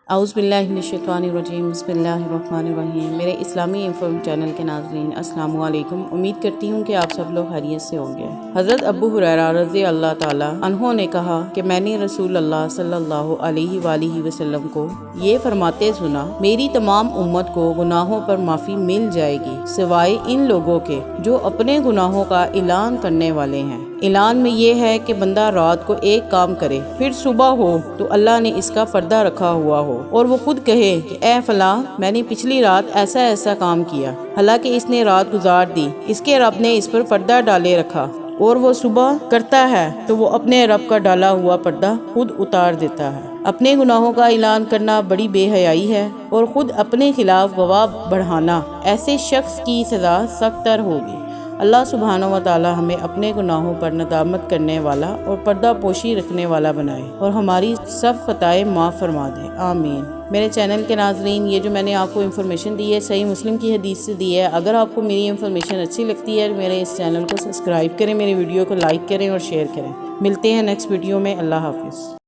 اعوذ باللہ من الشیطان الرجیم، بسم اللہ الرحمن الرحیم۔ میرے اسلامی انفارم چینل کے ناظرین السلام علیکم، امید کرتی ہوں کہ آپ سب لوگ خیریت سے ہوں گے۔ حضرت ابو ہریرہ رضی اللہ تعالی عنہ نے کہا کہ میں نے رسول اللہ صلی اللہ علیہ وآلہ وسلم کو یہ فرماتے سنا، میری تمام امت کو گناہوں پر معافی مل جائے گی سوائے ان لوگوں کے جو اپنے گناہوں کا اعلان کرنے والے ہیں۔ اعلان میں یہ ہے کہ بندہ رات کو ایک کام کرے، پھر صبح ہو تو اللہ نے اس کا پردہ رکھا ہوا ہو اور وہ خود کہے کہ اے فلاں میں نے پچھلی رات ایسا ایسا کام کیا، حالانکہ اس نے رات گزار دی، اس کے رب نے اس پر پردہ ڈالے رکھا، اور وہ صبح کرتا ہے تو وہ اپنے رب کا ڈالا ہوا پردہ خود اتار دیتا ہے۔ اپنے گناہوں کا اعلان کرنا بڑی بے حیائی ہے اور خود اپنے خلاف گواہ بڑھانا، ایسے شخص کی سزا سخت تر ہوگی۔ اللہ سبحانہ و تعالی ہمیں اپنے گناہوں پر ندامت کرنے والا اور پردہ پوشی رکھنے والا بنائے اور ہماری سب خطائیں معاف فرما دے، آمین۔ میرے چینل کے ناظرین، یہ جو میں نے آپ کو انفارمیشن دی ہے صحیح مسلم کی حدیث سے دی ہے۔ اگر آپ کو میری انفارمیشن اچھی لگتی ہے میرے اس چینل کو سبسکرائب کریں، میری ویڈیو کو لائک کریں اور شیئر کریں۔ ملتے ہیں نیکسٹ ویڈیو میں، اللہ حافظ۔